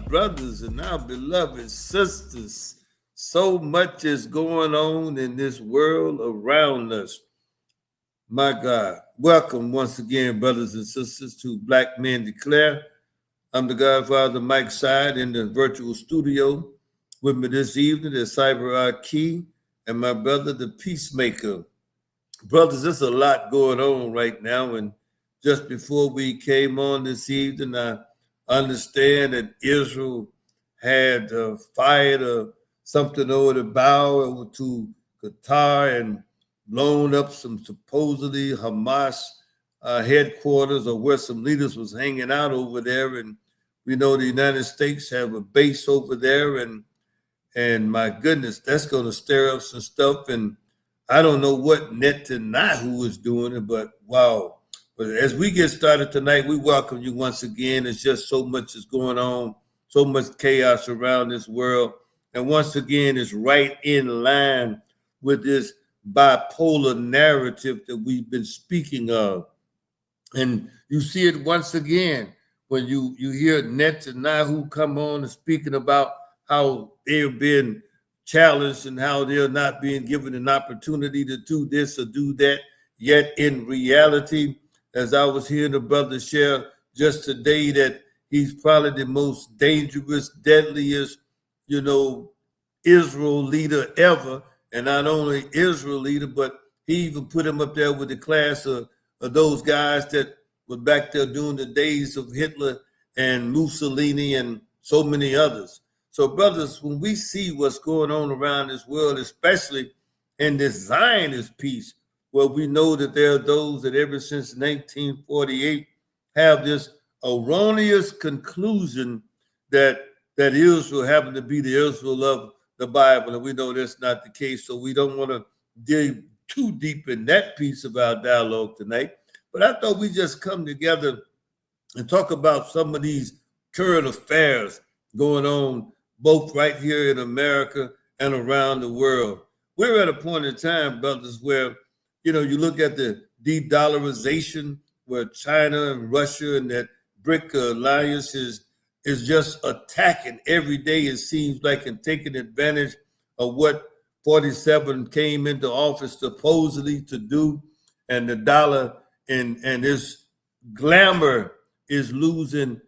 brothers and our beloved sisters. So much is going on in this world around us. My God, welcome once again, brothers and sisters, to Blackmen Declare. I'm the Godfather Mike Side in the virtual studio. With me this evening is Cyber Key and my brother, the Peacemaker. Brothers, there's a lot going on right now. And just before we came on this evening, I understand that Israel had fired something over the bow over to Qatar and blown up some supposedly Hamas headquarters or where some leaders was hanging out over there. And we know the United States have a base over there. And my goodness, that's going to stir up some stuff. And I don't know what Netanyahu is doing it, but wow. But as we get started tonight, we welcome you once again. It's just so much is going on, so much chaos around this world. And once again, it's right in line with this bipolar narrative that we've been speaking of. And you see it once again when you hear Netanyahu come on and speaking about how they've been challenged and how they're not being given an opportunity to do this or do that. Yet in reality, as I was hearing the brother share just today, that he's probably the most dangerous, deadliest, Israel leader ever. And not only Israel leader, but he even put him up there with the class of those guys that were back there during the days of Hitler and Mussolini and so many others. So, brothers, when we see what's going on around this world, especially in this Zionist piece, where we know that there are those that ever since 1948 have this erroneous conclusion that Israel happened to be the Israel of the Bible, and we know that's not the case. So we don't want to dig too deep in that piece of our dialogue tonight. But I thought we just come together and talk about some of these current affairs going on both right here in America and around the world. We're at a point in time, brothers, where, you look at the de-dollarization, where China and Russia and that BRIC alliance is just attacking every day, it seems like, and taking advantage of what 47 came into office supposedly to do. And the dollar and its glamour is losing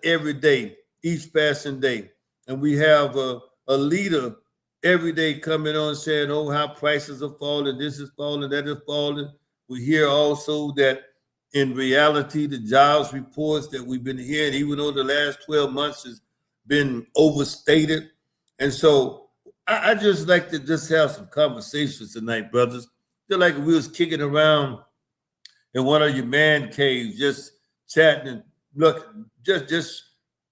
every day, each passing day. And we have a leader every day coming on saying, oh, how prices are falling, this is falling, that is falling. We hear also that in reality, the jobs reports that we've been hearing, even though the last 12 months has been overstated. And so I just like to just have some conversations tonight, brothers. Feel like we was kicking around in one of your man caves, just chatting and look, just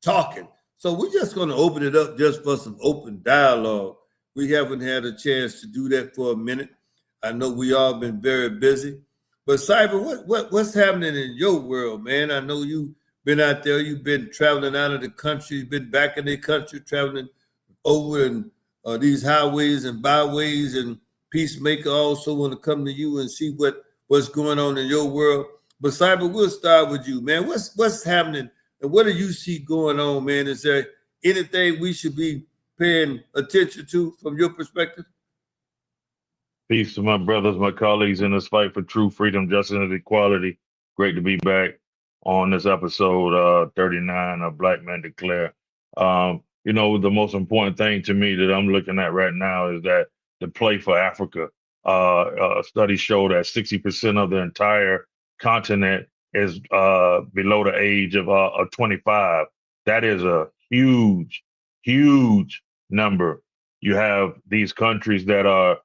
talking. So we're just going to open it up just for some open dialogue. We haven't had a chance to do that for a minute. I know we all been very busy. But Cyber, what's happening in your world, man? I know you've been out there. You've been traveling out of the country. You've been back in the country, traveling over in these highways and byways. And Peacemaker also want to come to you and see what's going on in your world. But Cyber, we'll start with you, man. What's happening and what do you see going on, man? Is there anything we should be paying attention to from your perspective? Peace to my brothers, my colleagues in this fight for true freedom, justice, and equality. Great to be back on this episode 39 of Blackmen Declare. The most important thing to me that I'm looking at right now is that the play for Africa. Studies show that 60% of the entire continent is below the age of 25. That is a huge, huge number. You have these countries that are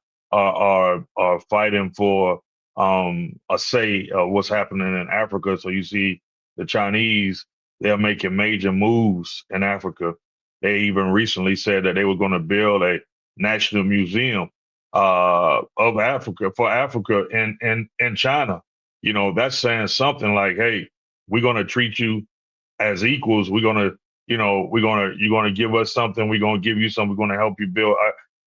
fighting for a say what's happening in Africa. So you see the Chinese, they're making major moves in Africa. They even recently said that they were going to build a national museum of Africa for Africa in China. That's saying something like, hey, we're going to treat you as equals. We're going to, you're going to give us something. We're going to give you something. We're going to help you build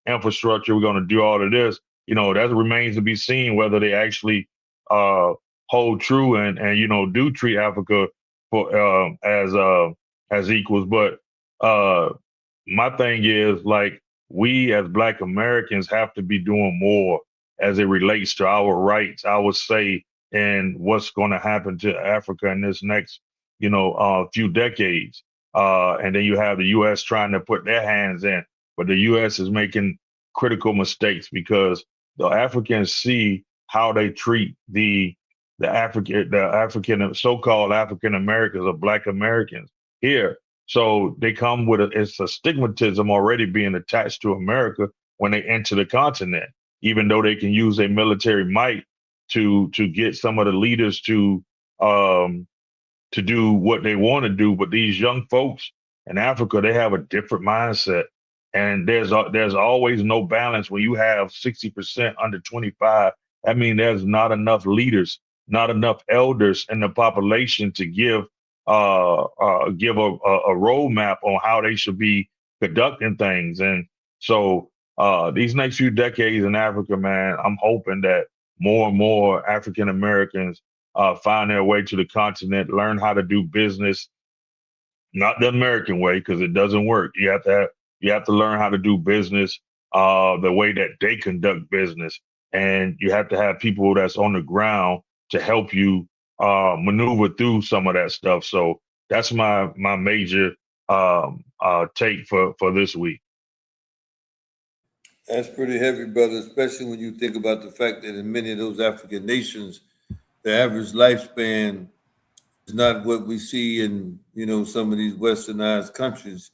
infrastructure. We're going to do all of this. That remains to be seen whether they actually hold true and do treat Africa for as equals. But uh, my thing is like we as Black Americans have to be doing more as it relates to our rights, our say, and what's going to happen to Africa in this next, few decades. And then you have the U.S. trying to put their hands in, but the U.S. is making critical mistakes because the Africans see how they treat the African so-called African Americans or Black Americans here. So they come with it's a stigmatism already being attached to America when they enter the continent, even though they can use their military might to get some of the leaders um, to do what they want to do. But these young folks in Africa, they have a different mindset, and there's always no balance when you have 60% under 25. I mean, there's not enough leaders, not enough elders in the population to give a roadmap on how they should be conducting things. And so these next few decades in Africa, man, I'm hoping that more and more African Americans find their way to the continent, learn how to do business, not the American way because it doesn't work. You have to learn how to do business the way that they conduct business, and you have to have people that's on the ground to help you maneuver through some of that stuff. So that's my major take for this week. That's pretty heavy, brother, especially when you think about the fact that in many of those African nations, the average lifespan is not what we see in some of these westernized countries,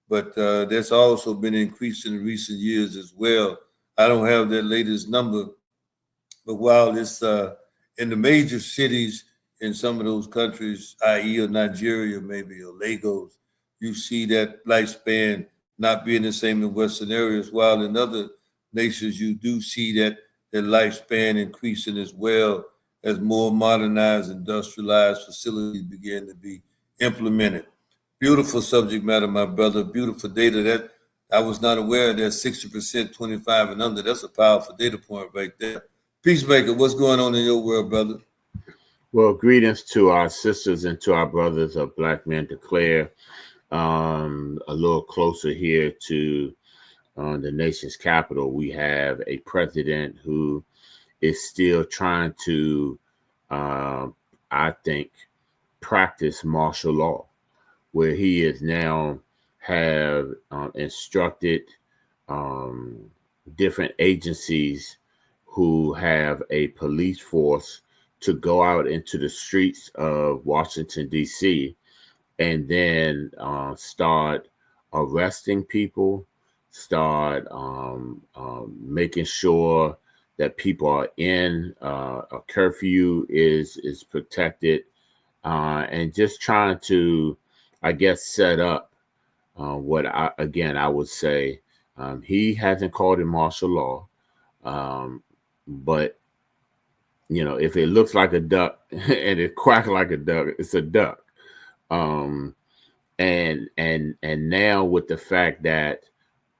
but that's also been increasing in recent years as well. I don't have that latest number, but while it's in the major cities in some of those countries, i.e., Nigeria maybe or Lagos, you see that lifespan not being the same in Western areas. While in other nations, you do see that their lifespan increasing as well as more modernized, industrialized facilities begin to be implemented. Beautiful subject matter, my brother. Beautiful data. That I was not aware that 60%, 25 and under. That's a powerful data point right there. Peacemaker, what's going on in your world, brother? Well, greetings to our sisters and to our brothers of Black Men Declare. A little closer here to the nation's capital, we have a president who is still trying to, I think, practice martial law, where he is now have instructed um, different agencies who have a police force to go out into the streets of Washington, D.C., and then start arresting people, start making sure that people are in a curfew is protected, and just trying to, I guess, set up I would say he hasn't called it martial law, but if it looks like a duck and it quacks like a duck, it's a duck. Um, and now with the fact that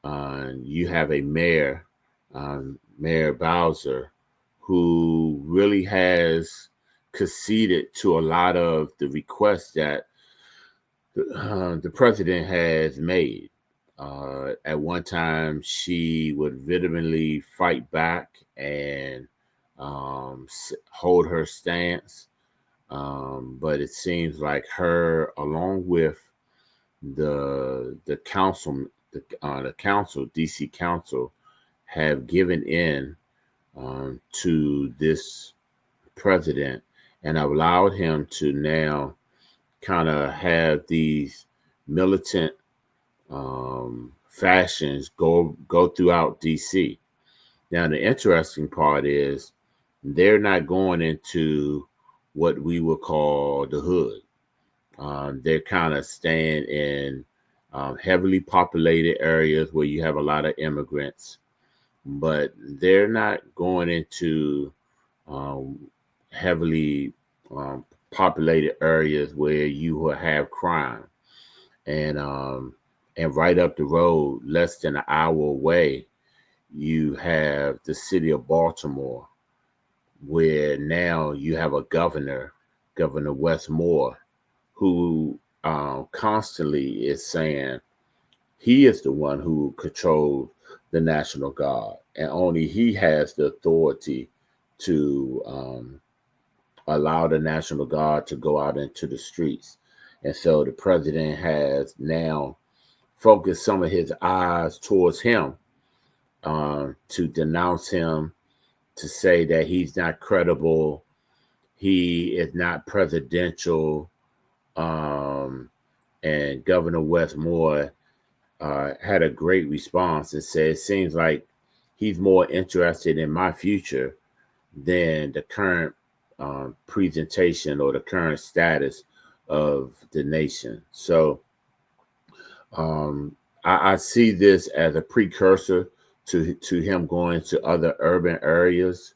you have a mayor, Mayor Bowser, who really has conceded to a lot of the requests that the president has made. At one time, she would vehemently fight back and hold her stance. But it seems like her, along with the council, the council, DC Council, have given in to this president and allowed him to now kind of have these militant fashions go throughout DC. Now, the interesting part is they're not going into what we would call the hood. They're kind of staying in heavily populated areas where you have a lot of immigrants, but they're not going into heavily populated areas where you will have crime. And right up the road, less than an hour away, you have the city of Baltimore, where now you have a Governor Wes Moore, who constantly is saying he is the one who controls the National Guard, and only he has the authority to allow the National Guard to go out into the streets. And so the president has now focused some of his eyes towards him, to denounce him, to say that he's not credible, he is not presidential. And Governor Westmore had a great response and said, it seems like he's more interested in my future than the current presentation or the current status of the nation. So I see this as a precursor to him going to other urban areas.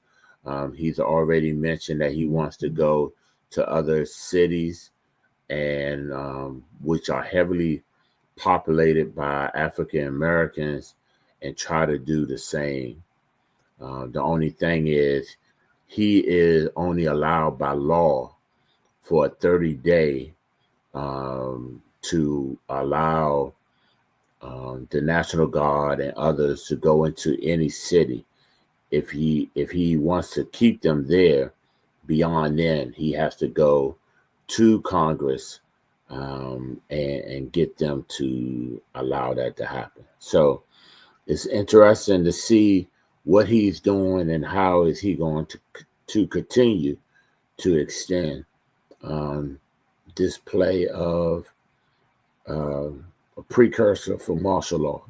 He's already mentioned that he wants to go to other cities, and which are heavily populated by African Americans, and try to do the same. The only thing is, he is only allowed by law for a 30-day to allow the National Guard and others to go into any city. If he wants to keep them there, beyond then, he has to go to Congress and get them to allow that to happen. So it's interesting to see what he's doing and how is he going to continue to extend this play of a precursor for martial law.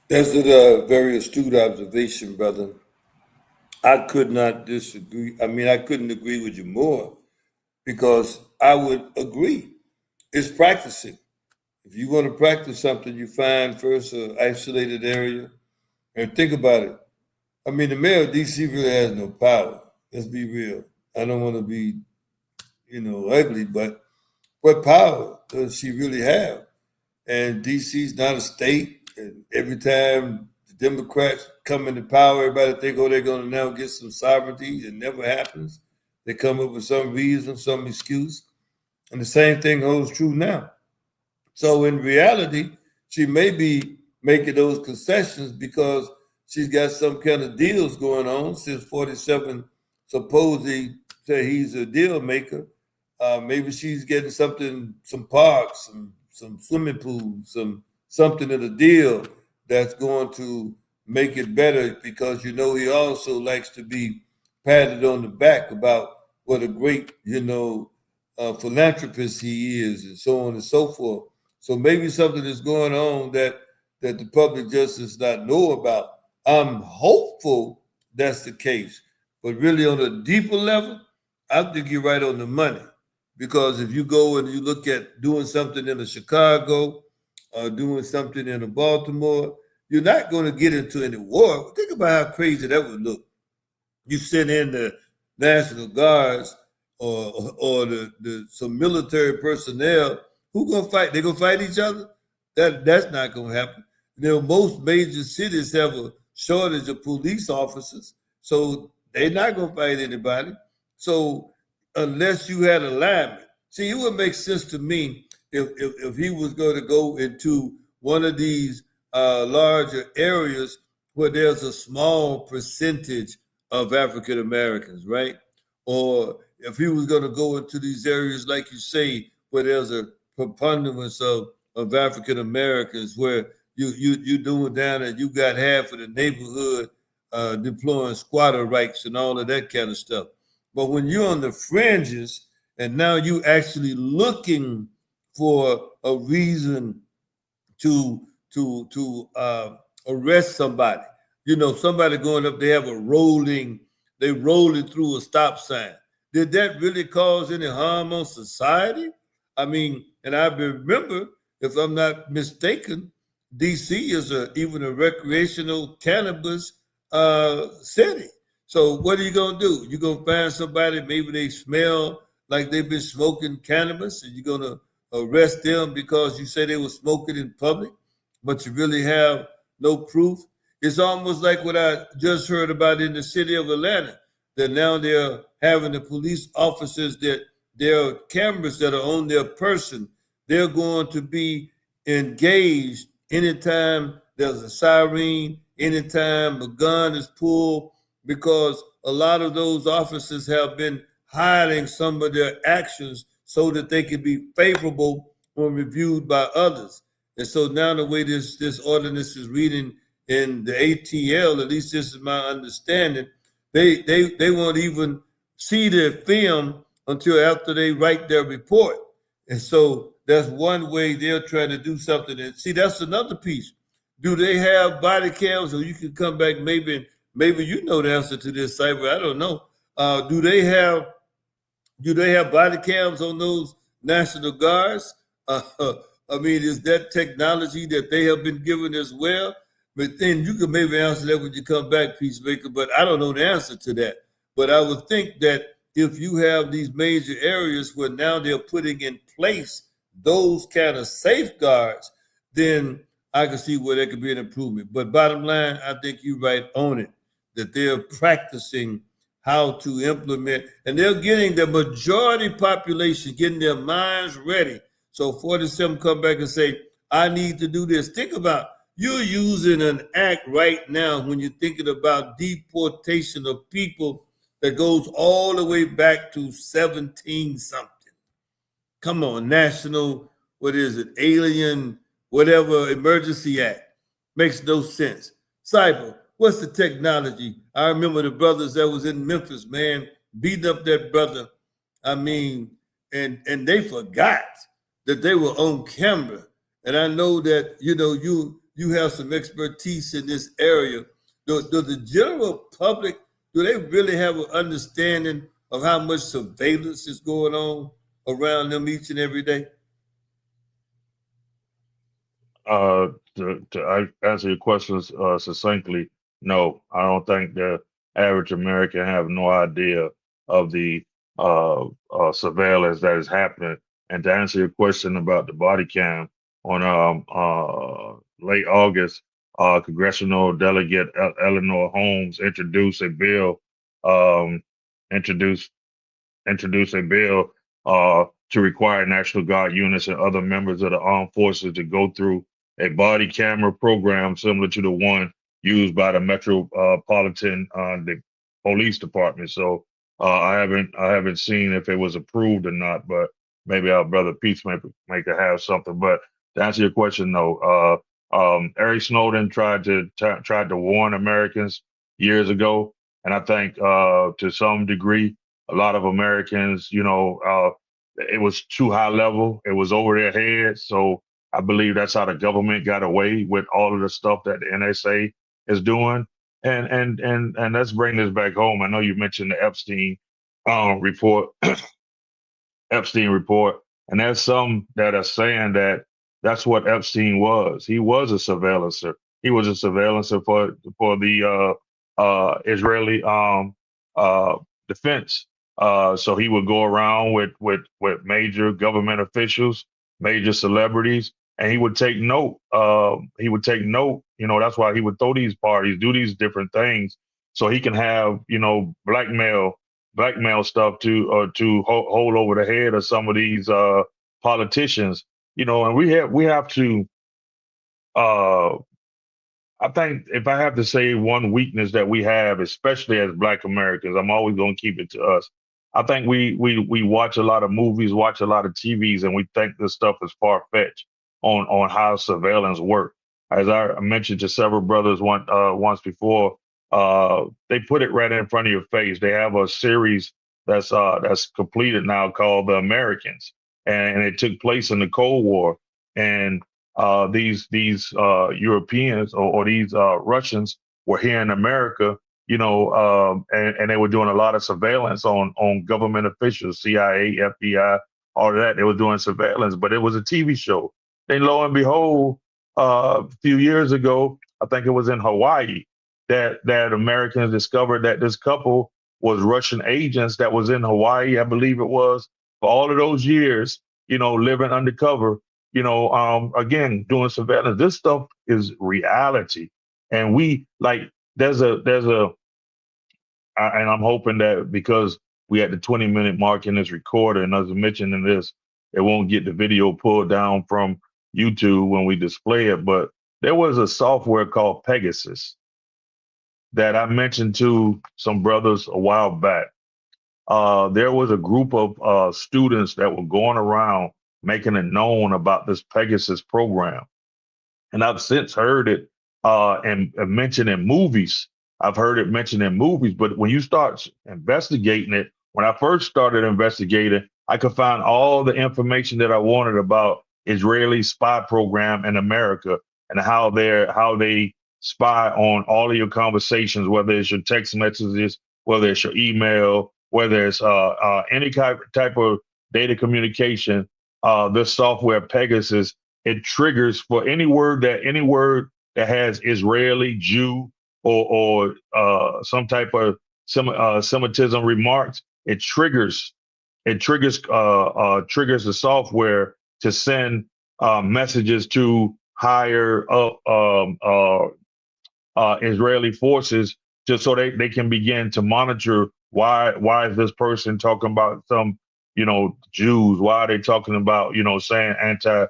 That's a very astute observation, brother. I could not disagree. I mean, I couldn't agree with you more, because I would agree. It's practicing. If you want to practice something, you find first an isolated area and think about it. I mean, the mayor of DC really has no power. Let's be real. I don't want to be, ugly, but what power does she really have? And DC's not a state. And every time the Democrats come into power, everybody think, oh, they're going to now get some sovereignty. It never happens. They come up with some reason, some excuse. And the same thing holds true now. So in reality, she may be making those concessions because she's got some kind of deals going on, since 47 supposedly say he's a deal maker. Maybe she's getting something, some parks, some swimming pools, something in a deal that's going to make it better, because he also likes to be patted on the back about what a great philanthropist he is, and so on and so forth. So maybe something is going on that the public just does not know about. I'm hopeful that's the case, but really on a deeper level, I think you're right on the money. Because if you go and you look at doing something in a Chicago, or doing something in a Baltimore, you're not going to get into any war. Think about how crazy that would look. You send in the National Guards or the some military personnel. Who gonna fight? They gonna fight each other? That's not gonna happen. Most major cities have a shortage of police officers, so they're not gonna fight anybody. So unless you had alignment, see, it would make sense to me if he was going to go into one of these larger areas where there's a small percentage of African Americans, right? Or if he was going to go into these areas, like you say, where there's a preponderance of African Americans, where you doing down and you got half of the neighborhood deploying squatter rights and all of that kind of stuff. But when you're on the fringes and now you actually looking for a reason to arrest somebody, somebody going up, they have they rolling through a stop sign. Did that really cause any harm on society? I mean, and I remember, if I'm not mistaken, DC is even a recreational cannabis city. So what are you gonna do? You're gonna find somebody, maybe they smell like they've been smoking cannabis, and you're gonna arrest them because you say they were smoking in public, but you really have no proof. It's almost like what I just heard about in the city of Atlanta, that now they're having the police officers, that there are cameras that are on their person. They're going to be engaged anytime there's a siren, anytime a gun is pulled, because a lot of those officers have been hiding some of their actions so that they can be favorable when reviewed by others. And so now the way this ordinance is reading in the ATL, at least this is my understanding, they won't even see their film until after they write their report. And so that's one way they're trying to do something. And see, that's another piece. Do they have body cams? Or you can come back, maybe you know the answer to this, Cyber. I don't know. Do they have body cams on those National Guards? Uh, I mean, is that technology that they have been given as well? But then you can maybe answer that when you come back, Peacemaker. But I don't know the answer to that. But I would think that if you have these major areas where now they're putting in place those kind of safeguards, then I can see where there could be an improvement. But bottom line, I think you're right on it, that they're practicing how to implement, and they're getting the majority population, getting their minds ready. So 47 come back and say, I need to do this. Think about, you're using an act right now when you're thinking about deportation of people that goes all the way back to 17 something. Come on, national, what is it, alien, whatever, emergency act. Makes no sense. Cyber, what's the technology? I remember the brothers that was in Memphis, man, beating up that brother. I mean, and they forgot that they were on camera. And I know that, you have some expertise in this area. Do the general public, do they really have an understanding of how much surveillance is going on around them each and every day? To answer your questions succinctly, no, I don't think the average American have no idea of the surveillance that is happening. And to answer your question about the body cam, on late August, Congressional Delegate Eleanor Holmes um, introduced introduced a bill to require National Guard units and other members of the armed forces to go through a body camera program similar to the one used by the Metropolitan the Police Department. So I haven't seen if it was approved or not, but maybe our brother Peacemaker have something. But to answer your question, no. Eric Snowden tried to warn Americans years ago, and I think to some degree a lot of Americans, it was too high level. It was over their heads. So I believe that's how the government got away with all of the stuff that the NSA is doing. And let's bring this back home. I know you mentioned the report, Epstein report, and there's some that are saying that that's what Epstein was. He was a surveillancer. He was a surveillancer for the Israeli defense. So he would go around with major government officials, major celebrities, and he would take note. He would take note. That's why he would throw these parties, do these different things, so he can have blackmail stuff to hold over the head of some of these politicians. And we have to. Uh, I think if I have to say one weakness that we have, especially as Black Americans, I'm always going to keep it to us. I think we watch a lot of movies, watch a lot of TVs, and we think this stuff is far fetched on how surveillance works. As I mentioned to several brothers once before, they put it right in front of your face. They have a series that's completed now called The Americans, and it took place in the Cold War. And these Europeans or these Russians were here in America, and they were doing a lot of surveillance on government officials, CIA, FBI, all of that. They were doing surveillance, but it was a TV show. Then lo and behold, a few years ago, I think it was in Hawaii, that Americans discovered that this couple was Russian agents that was in Hawaii, I believe it was, for all of those years, living undercover, again, doing surveillance. This stuff is reality. And we like, and I'm hoping that because we at the 20-minute mark in this recorder, and as I mentioned in this, it won't get the video pulled down from YouTube when we display it, but there was a software called Pegasus that I mentioned to some brothers a while back. There was a group of students that were going around making it known about this Pegasus program. And I've since heard it and mentioned in movies. I've heard it mentioned in movies, but when you start investigating it, when I first started investigating, I could find all the information that I wanted about Israeli spy program in America and how they spy on all of your conversations, whether it's your text messages, whether it's your email, whether it's any type of data communication. This software Pegasus, it triggers for any word that has Israeli, Jew, or some type of Semitism remarks. It triggers the software to send messages to higher up Israeli forces, just so they can begin to monitor why is this person talking about some Jews? Why are they talking about saying anti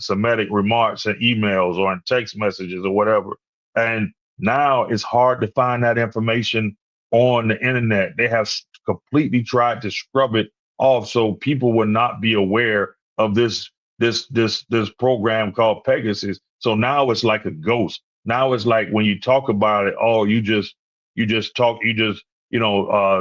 Semitic remarks in emails or in text messages or whatever? And now it's hard to find that information on the internet. They have completely tried to scrub it off so people will not be aware of this program called Pegasus. So now it's like a ghost. Now it's like when you talk about it, oh, you just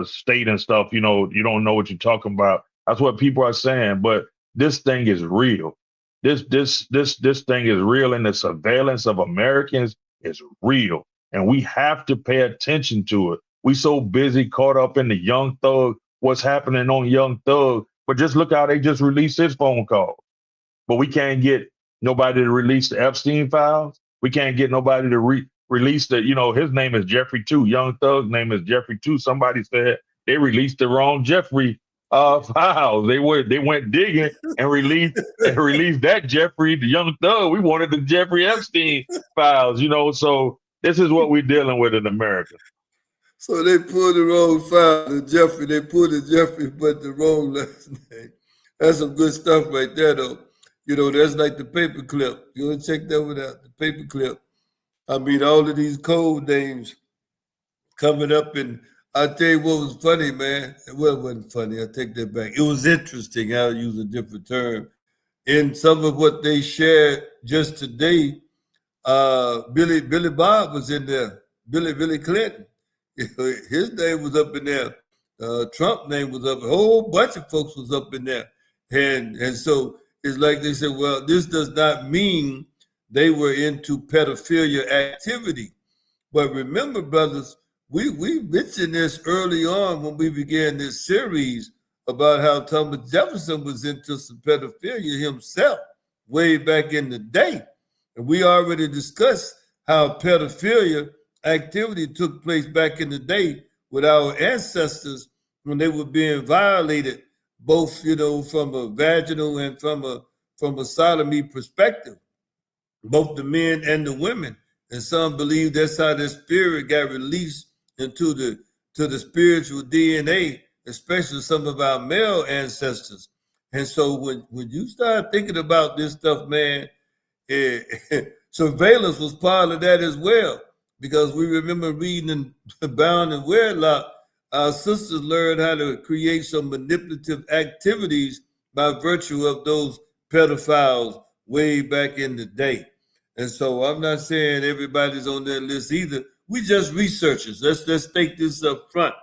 state and stuff, you don't know what you're talking about. That's what people are saying. But this thing is real. This thing is real, and the surveillance of Americans is real. And we have to pay attention to it. We so busy caught up in the Young Thug, what's happening on Young Thug. But just look how they just released his phone call. But we can't get nobody to release the Epstein files. We can't get nobody to release the, his name is Jeffrey too. Young Thug's name is Jeffrey too. Somebody said they released the wrong Jeffrey files. They went digging and released that Jeffrey, the Young Thug. We wanted the Jeffrey Epstein files, So this is what we're dealing with in America. So they pulled the wrong file, the Jeffrey. They pulled the Jeffrey, but the wrong last name. That's some good stuff right there, though. That's like the paperclip. You want to check that one out, the paperclip. I mean, all of these code names coming up, and I'll tell you what was funny, man. Well, it wasn't funny. I take that back. It was interesting. I'll use a different term. In some of what they shared just today, Billy Bob was in there. Billy Clinton. His name was up in there. Trump's name was up. A whole bunch of folks was up in there. And so it's like they said, well, this does not mean they were into pedophilia activity. But remember, brothers, we mentioned this early on when we began this series about how Thomas Jefferson was into some pedophilia himself way back in the day. And we already discussed how pedophilia activity took place back in the day with our ancestors when they were being violated, both from a vaginal and from a sodomy perspective, both the men and the women. And some believe that's how the spirit got released into the spiritual DNA, especially some of our male ancestors. And so when you start thinking about this stuff, man, surveillance was part of that as well, because we remember reading in Bound and Wedlock, our sisters learned how to create some manipulative activities by virtue of those pedophiles way back in the day. And so I'm not saying everybody's on that list either. We just researchers. Let's take this up front.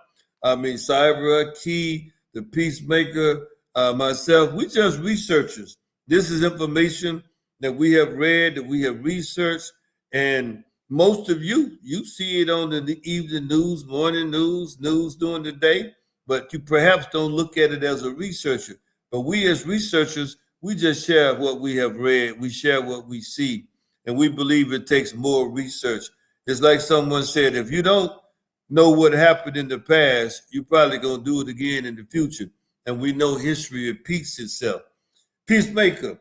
I mean, Cyber, Key, the Peacemaker, myself, we just researchers. This is information that we have read, that we have researched, and most of you see it on the evening news, morning news during the day, but you perhaps don't look at it as a researcher. But we as researchers, we just share what we have read. We share what we see, and we believe it takes more research. It's like someone said, if you don't know what happened in the past, you're probably going to do it again in the future. And we know history repeats itself. Peacemaker,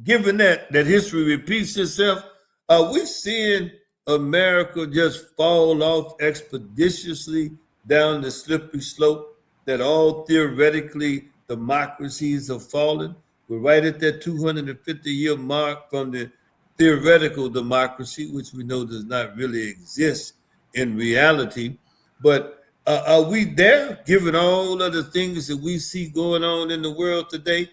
given that history repeats itself, are we seeing America just fall off expeditiously down the slippery slope that all theoretically democracies have fallen? We're right at that 250-year mark from the theoretical democracy, which we know does not really exist in reality. But are we there, given all of the things that we see going on in the world today?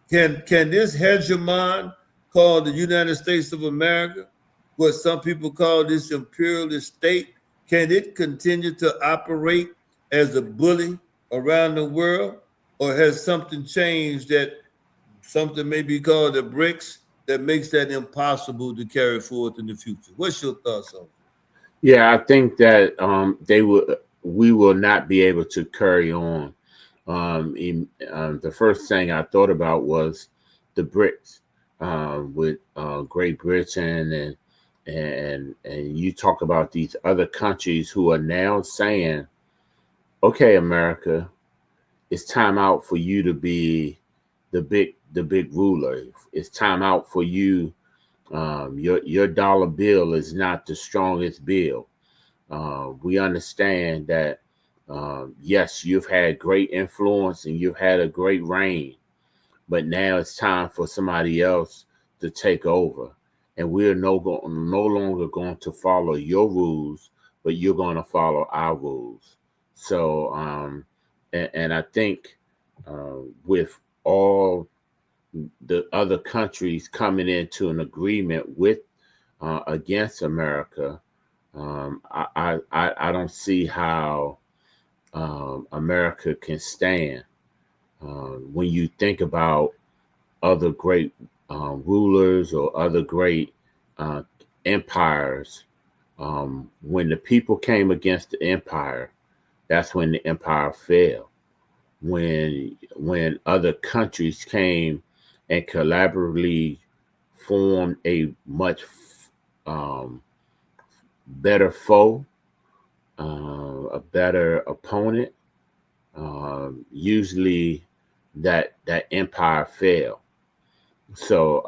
Can this hegemon called the United States of America, what some people call this imperialist state, can it continue to operate as a bully around the world? Or has something changed, that something may be called the BRICS, that makes that impossible to carry forward in the future? What's your thoughts on it? Yeah, I think that we will not be able to carry on. The first thing I thought about was the BRICS, with Great Britain and you talk about these other countries who are now saying, okay, America, it's time out for you to be the big ruler. It's time out for you. Your dollar bill is not the strongest bill. We understand that, yes, you've had great influence and you've had a great reign, but now it's time for somebody else to take over. And we're no longer going to follow your rules, but you're going to follow our rules. So, and I think with all the other countries coming into an agreement with against America, I don't see how America can stand. When you think about other great rulers or other great empires, when the people came against the empire, that's when the empire fell. When other countries came and collaboratively formed a much better foe, a better opponent, usually that empire fell. So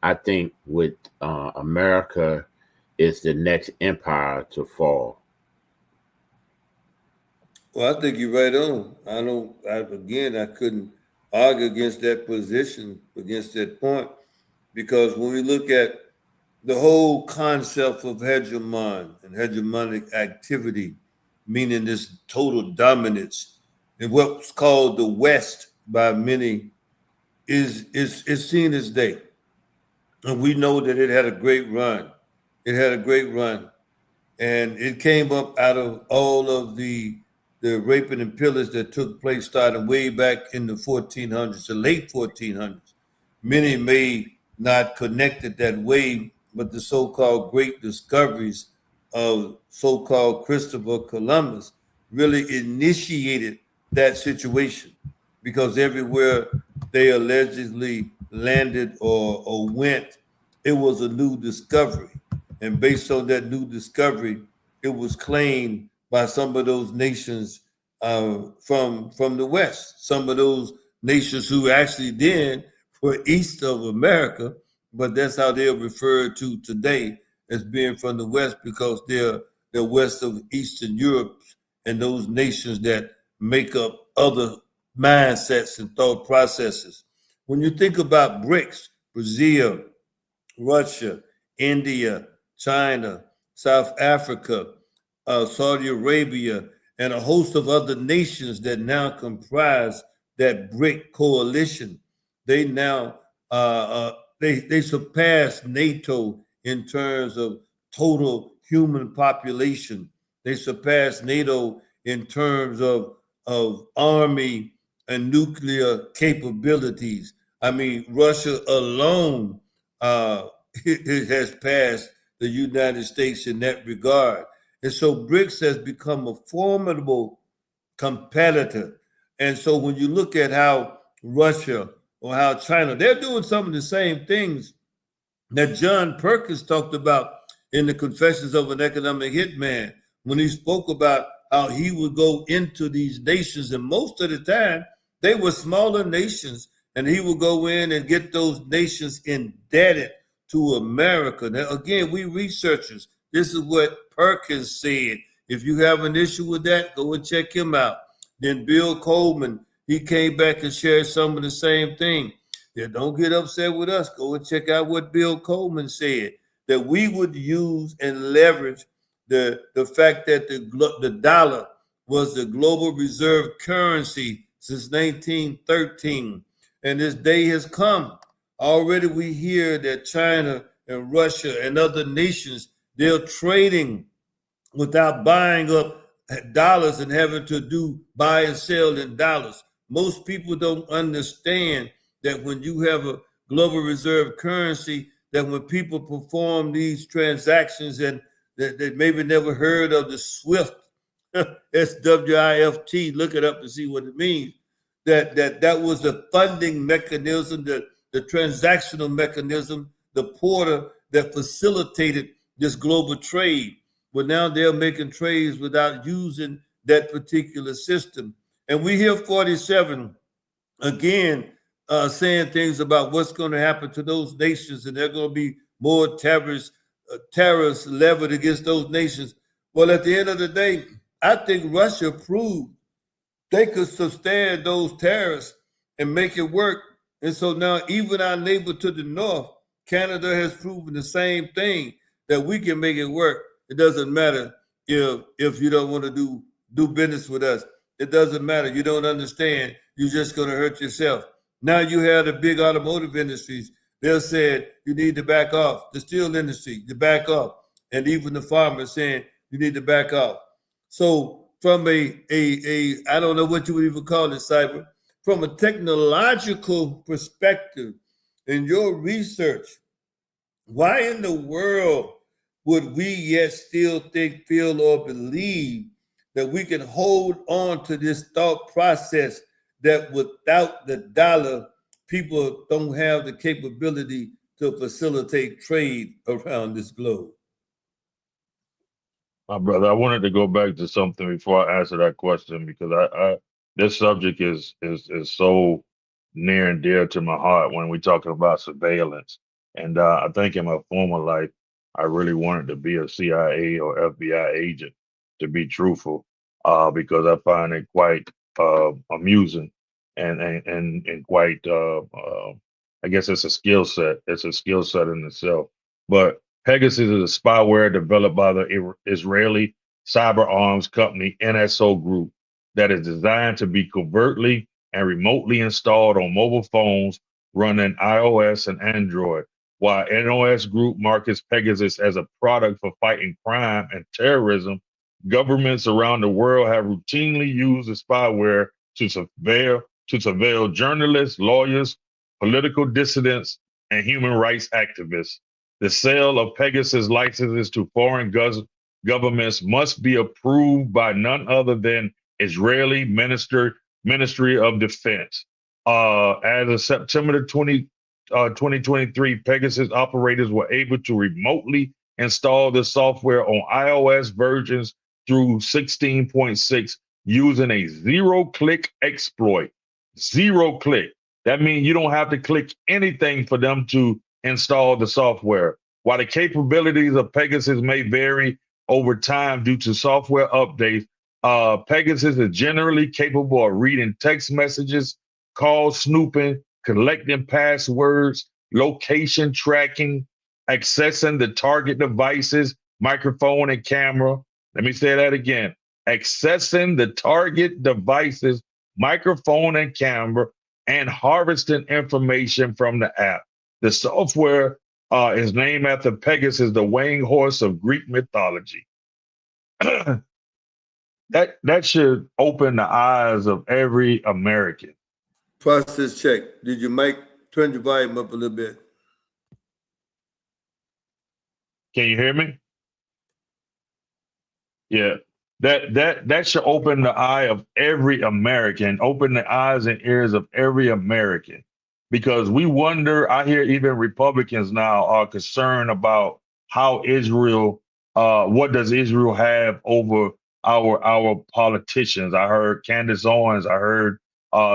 I think with America is the next empire to fall. Well, I think you're right on. I couldn't argue against that position, against that point, because when we look at the whole concept of hegemon and hegemonic activity, meaning this total dominance, and what's called the West by many is seen as day. And we know that it had a great run. It had a great run, and it came up out of all of the raping and pillage that took place starting way back in the 1400s, the late 1400s. Many may not connect it that way, but the so-called great discoveries of so-called Christopher Columbus really initiated that situation, because everywhere they allegedly landed or went, it was a new discovery. And based on that new discovery, it was claimed by some of those nations from the West, some of those nations who actually then were east of America, but that's how they're referred to today, as being from the West, because they're west of Eastern Europe and those nations that make up other mindsets and thought processes. When you think about BRICS, Brazil, Russia, India, China, South Africa, Saudi Arabia, and a host of other nations that now comprise that BRIC coalition. They now they surpass NATO in terms of total human population. They surpass NATO in terms of army and nuclear capabilities. I mean, Russia alone it has passed the United States in that regard. And so BRICS has become a formidable competitor. And so when you look at how Russia or how China, they're doing some of the same things that John Perkins talked about in the Confessions of an Economic Hitman, when he spoke about how he would go into these nations, and most of the time they were smaller nations, and he would go in and get those nations indebted to America. Now, again, we researchers, this is what Perkins said. If you have an issue with that, go and check him out. Then Bill Coleman, he came back and shared some of the same thing. Yeah, don't get upset with us. Go and check out what Bill Coleman said, that we would use and leverage the fact that the dollar was the global reserve currency since 1913. And this day has come. Already we hear that China and Russia and other nations, they're trading without buying up dollars and having to do buy and sell in dollars. Most people don't understand that when you have a global reserve currency, that when people perform these transactions and that they maybe never heard of the SWIFT, SWIFT, look it up to see what it means. That was the funding mechanism, the transactional mechanism, the porter that facilitated this global trade. But now they're making trades without using that particular system. And we hear 47 again saying things about what's going to happen to those nations, and they're going to be more tariffs leveled against those nations. Well, at the end of the day, I think Russia proved they could sustain those tariffs and make it work. And so now even our neighbor to the north, Canada, has proven the same thing, that we can make it work. It doesn't matter if you don't want to do business with us. It doesn't matter. You don't understand. You're just going to hurt yourself. Now you have the big automotive industries. They'll say you need to back off. The steel industry, to back off. And even the farmers saying you need to back off. So from a I don't know what you would even call it, cyber, from a technological perspective, in your research, why in the world would we yet still think, feel, or believe that we can hold on to this thought process that without the dollar, people don't have the capability to facilitate trade around this globe? My brother, I wanted to go back to something before I answer that question because I this subject is so near and dear to my heart when we're talking about surveillance. And I think in my former life, I really wanted to be a CIA or FBI agent, to be truthful, because I find it quite amusing and quite I guess it's a skill set. It's a skill set in itself. But Pegasus is a spyware developed by the Israeli cyber arms company NSO Group that is designed to be covertly and remotely installed on mobile phones running iOS and Android. While NOS Group markets Pegasus as a product for fighting crime and terrorism, governments around the world have routinely used the spyware to surveil journalists, lawyers, political dissidents, and human rights activists. The sale of Pegasus licenses to foreign governments must be approved by none other than Israeli Ministry of Defense. As of September 2023, Pegasus operators were able to remotely install the software on iOS versions through 16.6 using a zero-click exploit. Zero click. That means you don't have to click anything for them to install the software. While the capabilities of Pegasus may vary over time due to software updates, Pegasus is generally capable of reading text messages, call snooping, collecting passwords, location tracking, accessing the target devices, microphone and camera. Let me say that again. Accessing the target devices, microphone and camera, and harvesting information from the app. The software is named after Pegasus, the weighing horse of Greek mythology. That should open the eyes of every American. Process check. Did your mic turn your volume up a little bit? Can you hear me? Yeah. That should open the eye of every American, open the eyes and ears of every American. Because we wonder, I hear even Republicans now are concerned about how Israel, what does Israel have over our politicians? I heard Candace Owens, I heard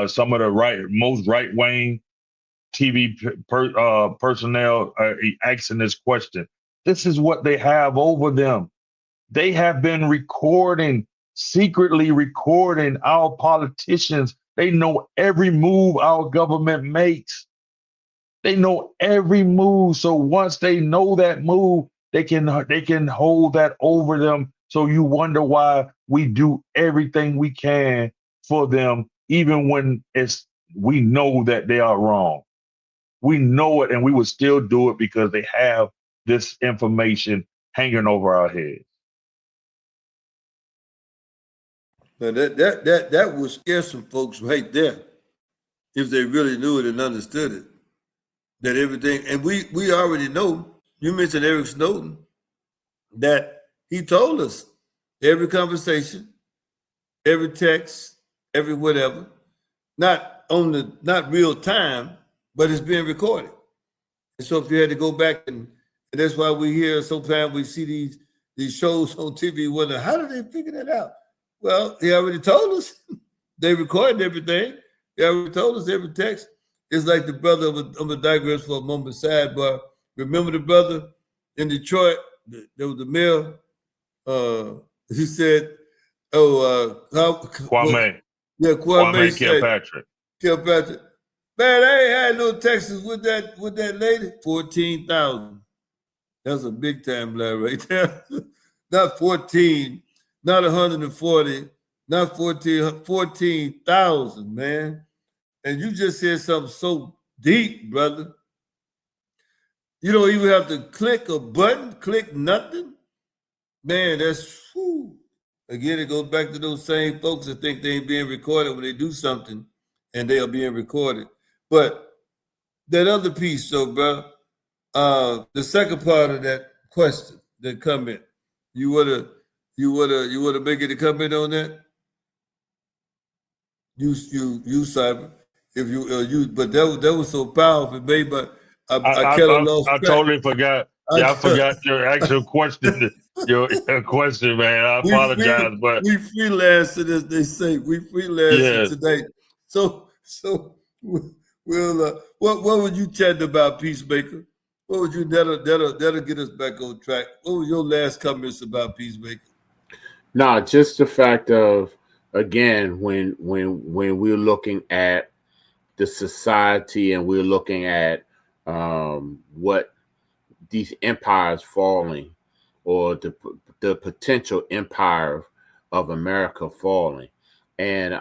some of the most right wing TV personnel asking this question. This is what they have over them. They have been secretly recording our politicians. They know every move our government makes. They know every move. So once they know that move, they can hold that over them. So you wonder why we do everything we can for them, even when we know that they are wrong. We know it, and we would still do it because they have this information hanging over our heads. Now that would scare some folks right there if they really knew it and understood it. That everything, and we already know. You mentioned Eric Snowden, that he told us every conversation, every text, every whatever, not real time, but it's being recorded. And so if you had to go back and that's why we hear sometimes we see these shows on TV wonder, how did they figure that out? Well, he already told us. They recorded everything. He already told us every text. It's like the brother of a digress for a moment sidebar. Remember the brother in Detroit? There was the mayor. He said, "Oh, Kwame, yeah, Kwame Kwame said, Kilpatrick. Kilpatrick, man, I ain't had no Texas with that lady. 14,000. That's a big time lie right there. Not 14, not 140, not 14, 14,000, man. And you just said something so deep, brother. You don't even have to click a button, click nothing. Man, that's whew. Again, it goes back to those same folks that think they ain't being recorded when they do something and they are being recorded. But that other piece, though, bro, the second part of that question, that comment, you would have make it a comment on that? You cyber. If you, but that was so powerful, babe. But I kind of lost I track. totally forgot. I, Yeah, I forgot your actual question. Your question, man. I we apologize, but we freelancing, as they say. We freelancing yeah, today. So we'll what would you chat about, Peacemaker? What would you that'll get us back on track? What was your last comments about Peacemaker? No, just the fact of, again, when we're looking at the society and we're looking at what these empires falling, or the potential empire of America falling, and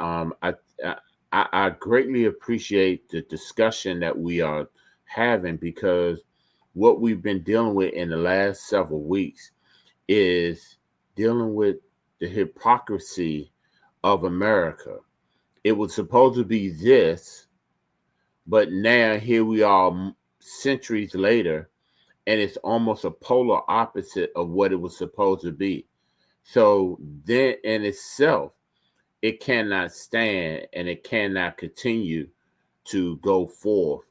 I greatly appreciate the discussion that we are having, because what we've been dealing with in the last several weeks is dealing with the hypocrisy of America. It was supposed to be this, but now here we are centuries later, and it's almost a polar opposite of what it was supposed to be. So then in itself, it cannot stand and it cannot continue to go forth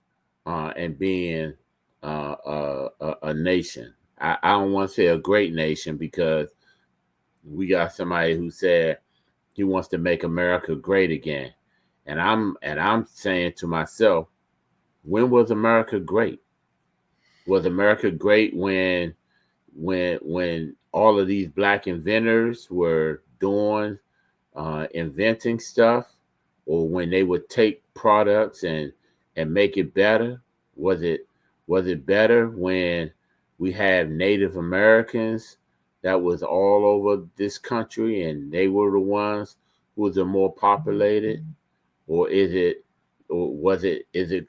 and being a nation. I don't want to say a great nation, because we got somebody who said he wants to make America great again. And I'm saying to myself, when was America great? Was America great when all of these black inventors were doing inventing stuff, or when they would take products and make it better? Was it better when we had Native Americans that was all over this country and they were the ones who was the more populated? Or is it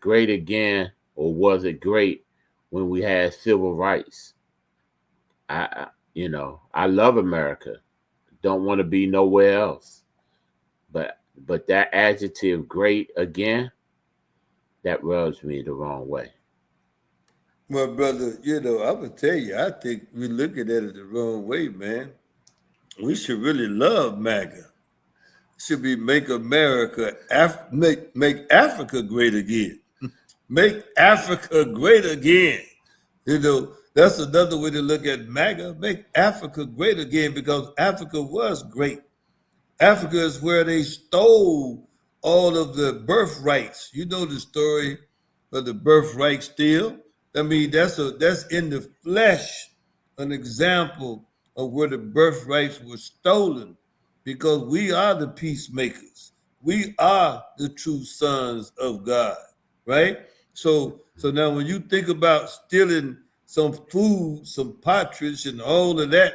great again, or was it great when we had civil rights? I love America. Don't want to be nowhere else. But that adjective great again, that rubs me the wrong way. Well, brother, I'm gonna tell you, I think we're looking at it the wrong way, man. We should really love MAGA. Should be make America make Africa great again. Make Africa great again. That's another way to look at MAGA. Make Africa great again, because Africa was great. Africa is where they stole all of the birthrights. You know the story of the birthright steal. I mean, that's in the flesh, an example of where the birthrights were stolen, because we are the peacemakers. We are the true sons of God, right? So now when you think about stealing some food, some partridge, and all of that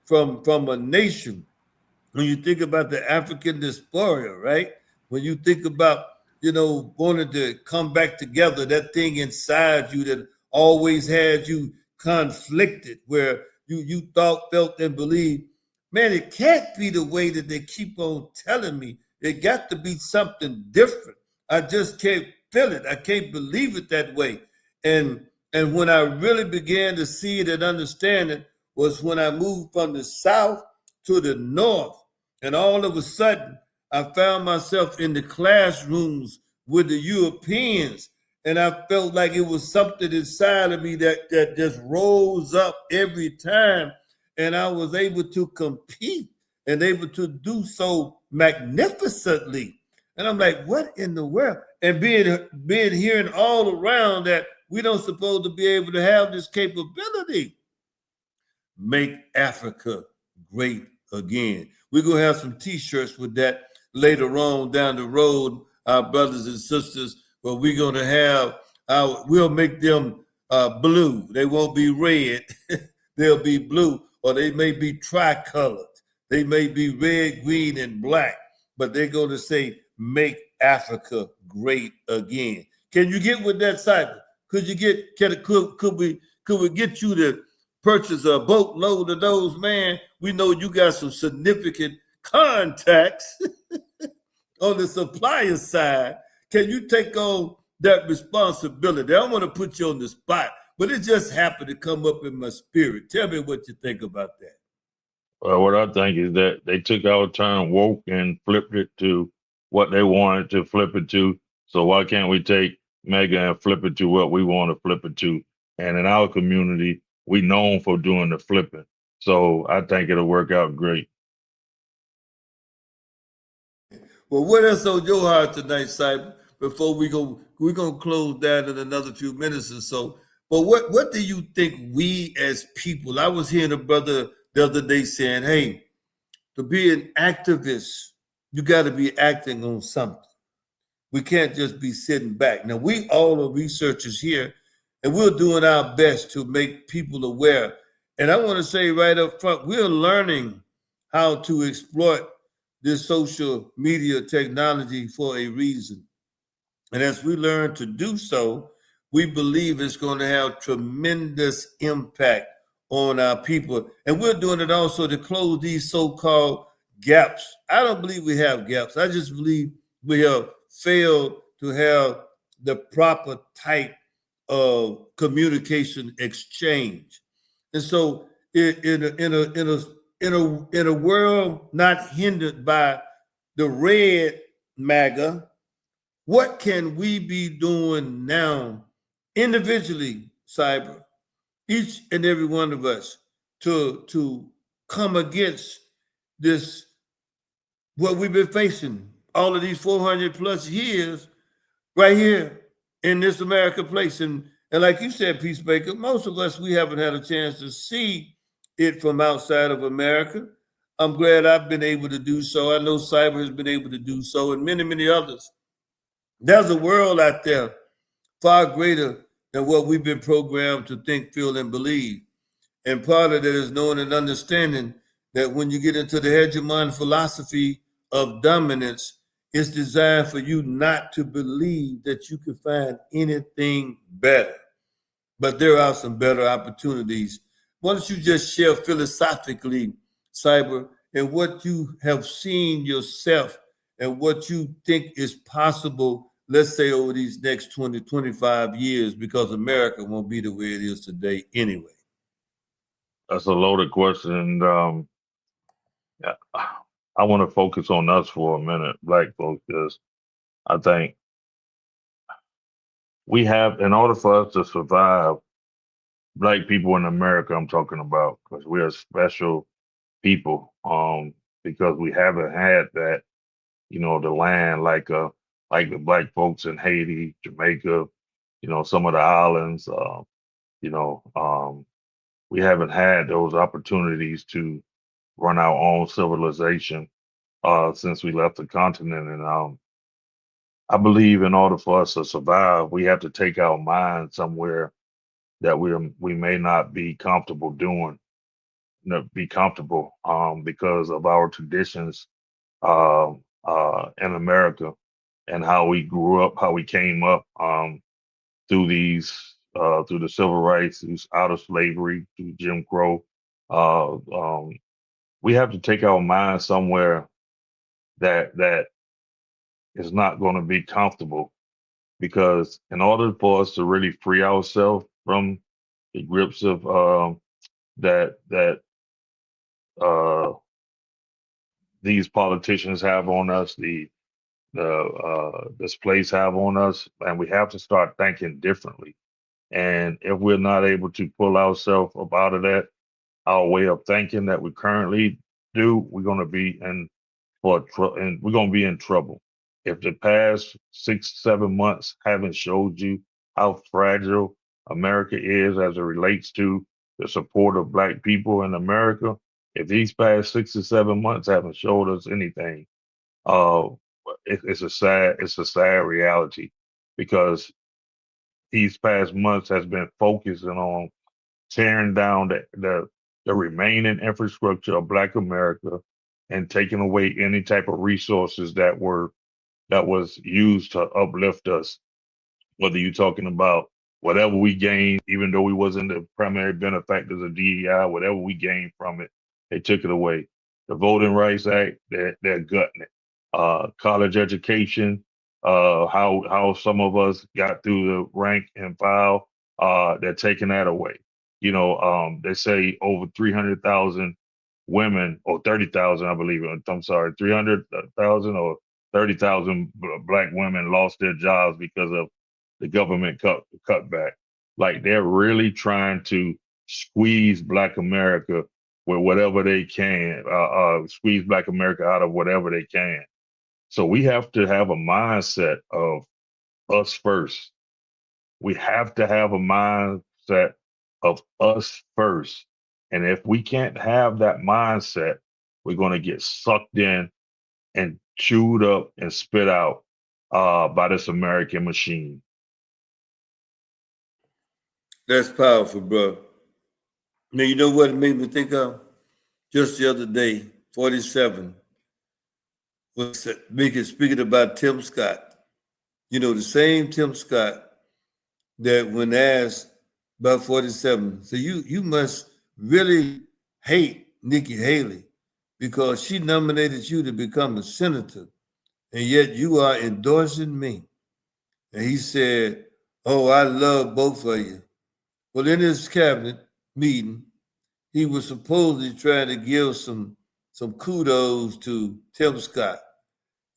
from a nation, when you think about the African diaspora, right? When you think about, wanting to come back together, that thing inside you that always had you conflicted, where you thought, felt, and believed, man, it can't be the way that they keep on telling me. It got to be something different. I just can't feel it. I can't believe it that way. And when I really began to see it and understand it was when I moved from the south to the north. And all of a sudden, I found myself in the classrooms with the Europeans. And I felt like it was something inside of me that just rose up every time. And I was able to compete and able to do so magnificently. And I'm like, what in the world? And being hearing all around that we don't supposed to be able to have this capability. Make Africa great again. We're gonna have some t-shirts with that later on down the road, our brothers and sisters, but we're gonna have we'll make them blue. They won't be red, they'll be blue, or they may be tricolored. They may be red, green, and black, but they're gonna say make Africa great again. Can you get with that cycle? Could you get could we get you to purchase a boatload of those, man? We know you got some significant contacts on the supplier side. Can you take on that responsibility? I don't want to put you on the spot, but it just happened to come up in my spirit. Tell me what you think about that. What I think is that they took our term woke and flipped it to what they wanted to flip it to. So why can't we take mega and flip it to what we want to flip it to? And in our community, we known for doing the flipping. So I think it'll work out great. Well, what else on your heart tonight, Cyber? Before we're gonna close down in another few minutes or so. But what do you think we as people? I was hearing a brother the other day saying, "Hey, to be an activist, you got to be acting on something. We can't just be sitting back." Now, we all are researchers here, and we're doing our best to make people aware. And I want to say right up front, we're learning how to exploit this social media technology for a reason. And as we learn to do so, we believe it's going to have tremendous impact on our people. And we're doing it also to close these so-called gaps. I don't believe we have gaps. I just believe we have failed to have the proper type of communication exchange. And so in a world not hindered by the red MAGA, what can we be doing now individually, Cyber, each and every one of us, to come against this, what we've been facing all of these 400 plus years right here in this America place? And like you said, Peacemaker, most of us, we haven't had a chance to see it from outside of America. I'm glad I've been able to do so. I know Cyber has been able to do so, and many, many others. There's a world out there far greater than what we've been programmed to think, feel, and believe. And part of that is knowing and understanding that when you get into the hegemon philosophy of dominance, it's designed for you not to believe that you can find anything better. But there are some better opportunities. Why don't you just share philosophically, Cyber, and what you have seen yourself and what you think is possible, let's say over these next 20, 25 years, because America won't be the way it is today anyway. That's a loaded question. And yeah, I want to focus on us for a minute, black folks, because I think we have, in order for us to survive, black people in America, I'm talking about, because we are special people, because we haven't had that, the land like the black folks in Haiti, Jamaica, some of the islands, you know, um, we haven't had those opportunities to run our own civilization since we left the continent. And I believe in order for us to survive, we have to take our mind somewhere that we may not be comfortable doing, be comfortable because of our traditions in America and how we grew up, how we came up through through the civil rights, through out of slavery, through Jim Crow. Uh, um, we have to take our mind somewhere that is not going to be comfortable because in order for us to really free ourselves from the grips of that uh, these politicians have on us, this place have on us, and we have to start thinking differently. And if we're not able to pull ourselves up out of that, our way of thinking that we currently do, we're going to be and we're going to be in trouble. If the past 6, 7 months haven't showed you how fragile America is as it relates to the support of Black people in America, if these past 6 or 7 months haven't showed us anything, uh, it's a sad reality because these past months has been focusing on tearing down the remaining infrastructure of Black America and taking away any type of resources that was used to uplift us. Whether you're talking about whatever we gained, even though we wasn't the primary benefactors of DEI, whatever we gained from it, they took it away. The Voting Rights Act, they're gutting it. College education, how some of us got through the rank and file, they're taking that away. They say over 300,000 women, or 30,000, I believe. I'm sorry, 300,000 or 30,000 Black women lost their jobs because of the government cutback. Like they're really trying to squeeze Black America with whatever they can, squeeze Black America out of whatever they can. So we have to have a mindset of us first. We have to have a mindset of us first. And if we can't have that mindset, we're going to get sucked in and chewed up and spit out by this American machine. That's powerful, bro. Now, you know what it made me think of? Just the other day, 47 was speaking about Tim Scott. You know, the same Tim Scott that when asked about 47, so you must really hate Nikki Haley because she nominated you to become a senator, and yet you are endorsing me. And he said, "Oh, I love both of you." Well, in his cabinet meeting, he was supposedly trying to give some kudos to Tim Scott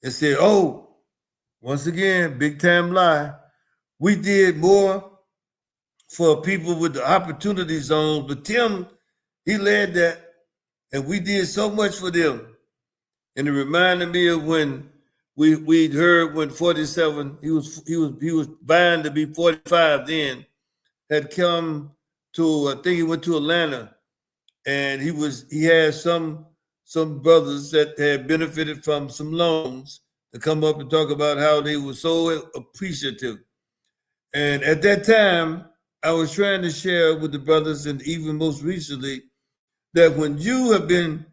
and said, "Oh, once again, big time lie. We did more for people with the opportunity zones, but Tim, he led that, and we did so much for them." And it reminded me of when we'd heard when 47, he was vying to be 45 then, had come to, I think he went to Atlanta, and he had some brothers that had benefited from some loans to come up and talk about how they were so appreciative. And at that time, I was trying to share with the brothers, and even most recently, that when you have been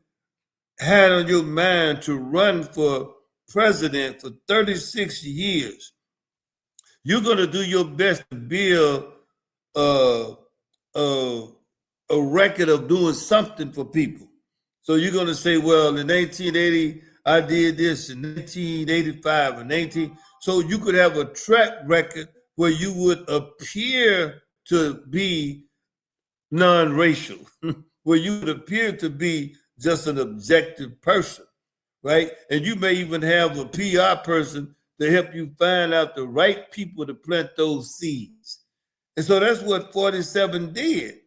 had on your mind to run for president for 36 years, you're going to do your best to build uh, uh, a record of doing something for people. So you're going to say, well, in 1980, I did this, in 1985, and 19. So you could have a track record where you would appear to be non-racial, where you would appear to be just an objective person, right? And you may even have a PR person to help you find out the right people to plant those seeds. And so that's what 47 did.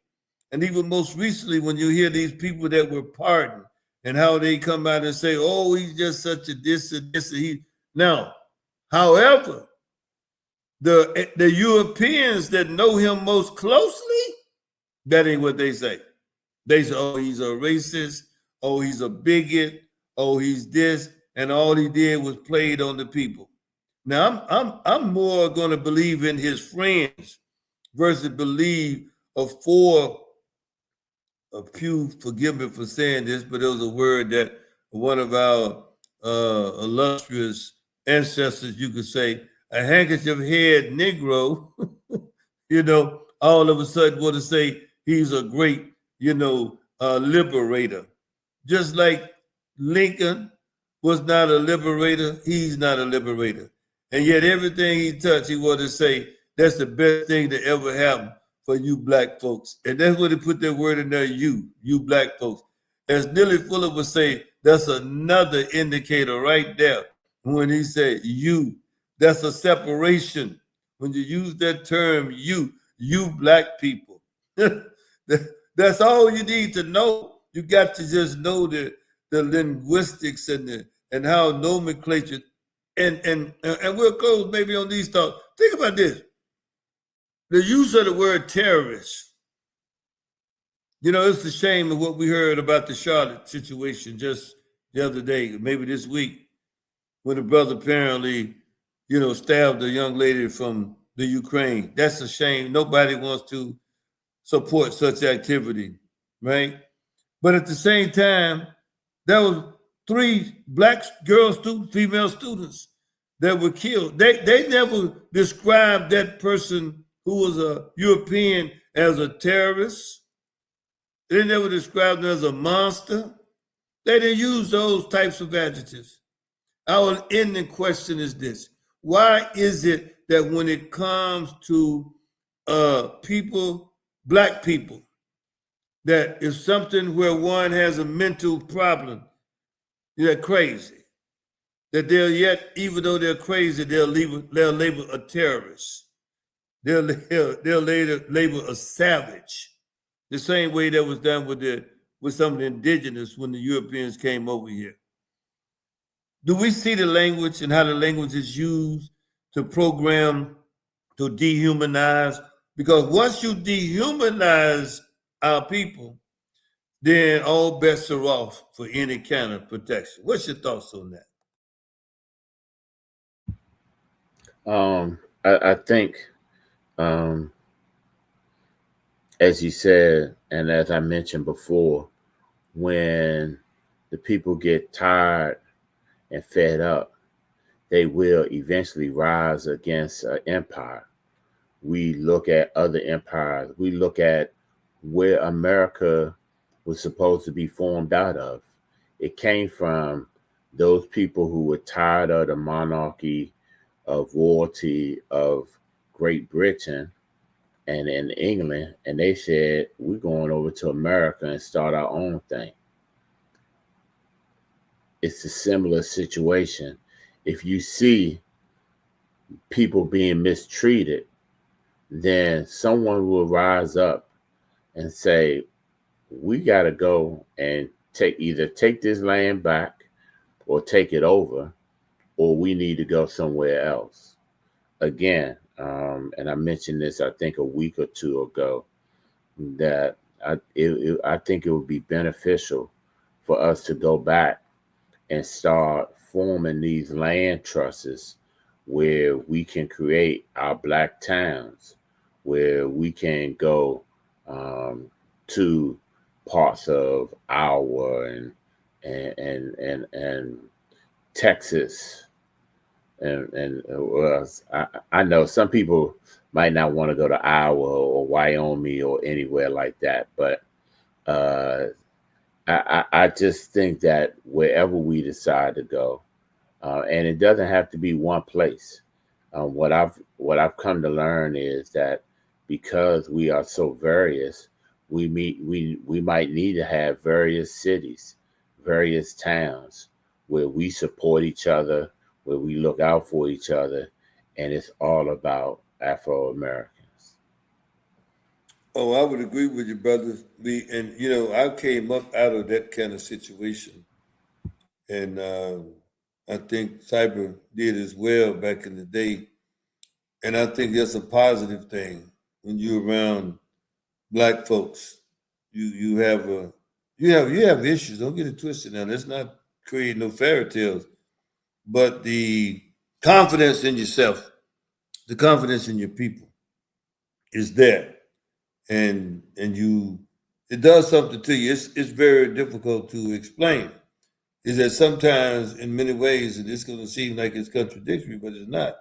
And even most recently, when you hear these people that were pardoned and how they come out and say, oh, he's just such a this and this and he. Now, however, the Europeans that know him most closely, that ain't what they say. They say, oh, he's a racist. Oh, he's a bigot. Oh, he's this. And all he did was played on the people. Now I'm more going to believe in his friends versus believe a four a pew. Forgive me for saying this, but it was a word that one of our illustrious ancestors, you could say, a handkerchief head Negro, all of a sudden want to say he's a great, liberator. Just like Lincoln was not a liberator, he's not a liberator. And yet everything he touched, he wanted to say, that's the best thing that ever happened for you black folks. And that's what he put that word in there, you black folks. As Neely Fuller would say, that's another indicator right there when he said you. That's a separation. When you use that term, you black people. That's all you need to know. You got to just know the linguistics and how nomenclature and we'll close maybe on these thoughts. Think about this. The use of the word terrorist. It's a shame of what we heard about the Charlotte situation just the other day, maybe this week, when the brother apparently, stabbed a young lady from the Ukraine. That's a shame. Nobody wants to support such activity, right? But at the same time, there was 3 black girl students, female students that were killed. They never described that person who was a European as a terrorist. They never described them as a monster. They didn't use those types of adjectives. Our ending question is this. Why is it that when it comes to people, black people, that if something where one has a mental problem, they're crazy, that they'll yet, even though they're crazy, they'll label a terrorist. They'll later label a savage. The same way that was done with some of the indigenous when the Europeans came over here. Do we see the language and how the language is used to program, to dehumanize? Because once you dehumanize our people, then all bets are off for any kind of protection. What's your thoughts on that? I think, as you said, and as I mentioned before, when the people get tired and fed up, they will eventually rise against an empire. We look at other empires. We look at where America was supposed to be formed out of. It came from those people who were tired of the monarchy, of royalty, of Great Britain and in England, and they said, we're going over to America and start our own thing. It's a similar situation. If you see people being mistreated, then someone will rise up and say, we got to go and take this land back or take it over, or we need to go somewhere else. Again, and I mentioned this, I think, a week or two ago, that I think it would be beneficial for us to go back and start forming these land trusts where we can create our black towns, where we can go to parts of Iowa and Texas. And I know some people might not want to go to Iowa or Wyoming or anywhere like that, but I just think that wherever we decide to go, and it doesn't have to be one place. What I've come to learn is that because we are so various, we might need to have various cities, various towns where we support each other, where we look out for each other, and it's all about Afro Americans. Oh, I would agree with you, brother. I came up out of that kind of situation, and I think Cyber did as well back in the day. And I think that's a positive thing when you're around black folks. You have you have issues. Don't get it twisted now. Let's not create no fairy tales. But the confidence in yourself, the confidence in your people is there, and you, it does something to you. It's very difficult to explain. Is that sometimes, in many ways, and it's going to seem like it's contradictory, but it's not.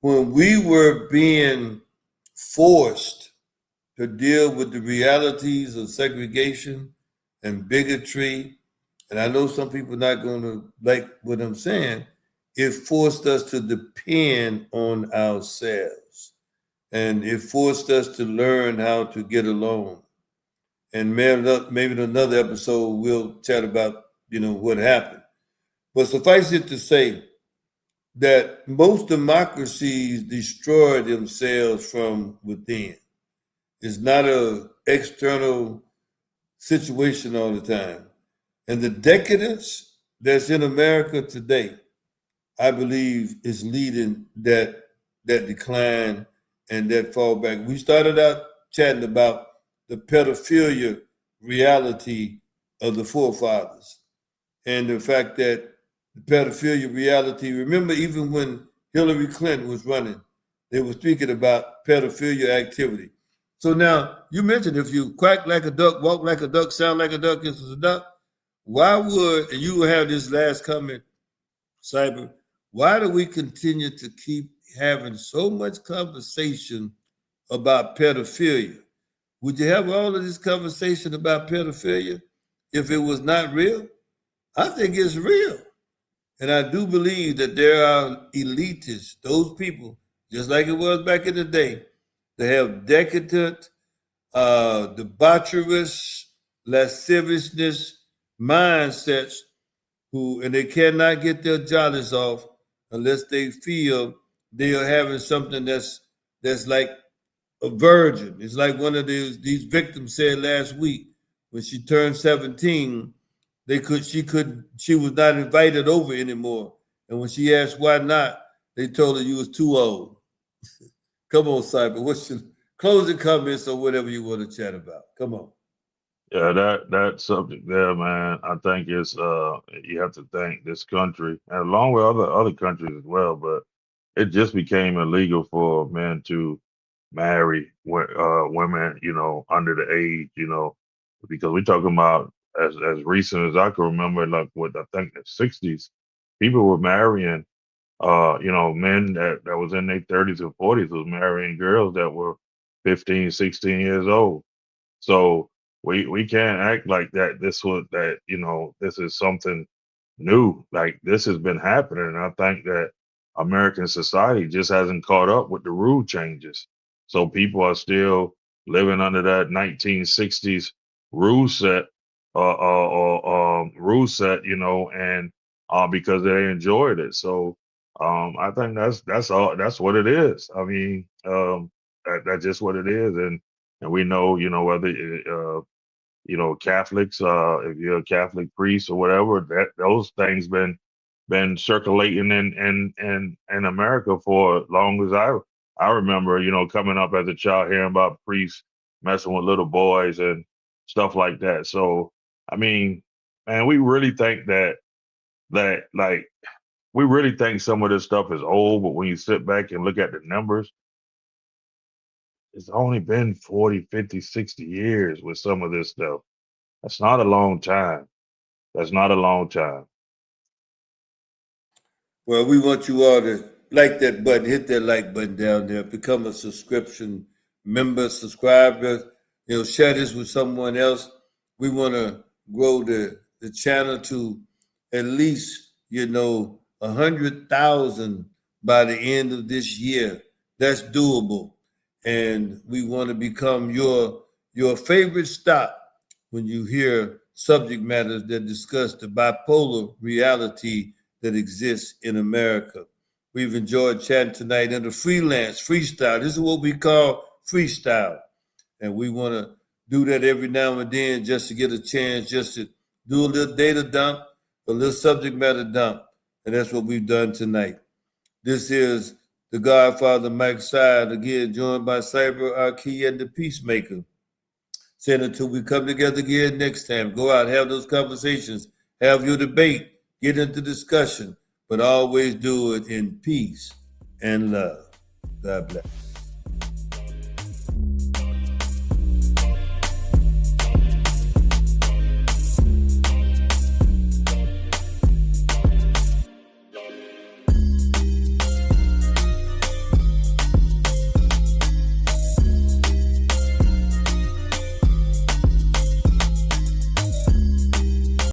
When we were being forced to deal with the realities of segregation and bigotry, and I know some people are not going to like what I'm saying, it forced us to depend on ourselves. And it forced us to learn how to get along. And maybe in another episode, we'll chat about, what happened. But suffice it to say that most democracies destroy themselves from within. It's not an external situation all the time. And the decadence that's in America today, I believe, is leading that decline and that fallback. We started out chatting about the pedophilia reality of the forefathers and the fact that the pedophilia reality, remember, even when Hillary Clinton was running, they were speaking about pedophilia activity. So now you mentioned if you quack like a duck, walk like a duck, sound like a duck, this is a duck. Why would, and you will have this last comment, Cyber, why do we continue to keep having so much conversation about pedophilia? Would you have all of this conversation about pedophilia if it was not real? I think it's real. And I do believe that there are elitists, those people, just like it was back in the day, that have decadent, debaucherous, lasciviousness mindsets and they cannot get their jollies off unless they feel they are having something that's like a virgin. It's like one of these victims said last week when she turned 17, she was not invited over anymore. And when she asked why not, they told her you was too old. Come on, Cyber. What's your closing comments or whatever you want to chat about? Come on. Yeah, that subject there, man, I think is you have to thank this country and along with other countries as well, but it just became illegal for men to marry women, under the age, because we're talking about as recent as I can remember, like what I think the '60s, people were marrying, men that was in their 30s and 40s was marrying girls that were 15, 16 years old. So we can't act like this is something new. Like this has been happening. And I think that American society just hasn't caught up with the rule changes. So people are still living under that 1960s rule set, rule set, and because they enjoyed it. So I think that's all. That's what it is. I mean, that's just what it is, and we know, whether Catholics, if you're a Catholic priest or whatever, that those things been circulating in America for as long as I remember, coming up as a child hearing about priests messing with little boys and stuff like that. So I mean, man, we really think that like we really think some of this stuff is old, but when you sit back and look at the numbers, it's only been 40, 50, 60 years with some of this stuff. That's not a long time. That's not a long time. Well, we want you all to like that button, hit that like button down there, become a subscription member, subscriber, share this with someone else. We want to grow the channel to at least, 100,000 by the end of this year. That's doable. And we want to become your favorite stop when you hear subject matters that discuss the bipolar reality that exists in America. We've enjoyed chatting tonight in the freestyle. This is what we call freestyle. And we want to do that every now and then just to get a chance, just to do a little data dump, a little subject matter dump. And that's what we've done tonight. This is the Godfather Mike Side, again, joined by Cyber Archie and the Peacemaker. Saying until we come together again next time, go out, have those conversations, have your debate, get into discussion, but always do it in peace and love. God bless.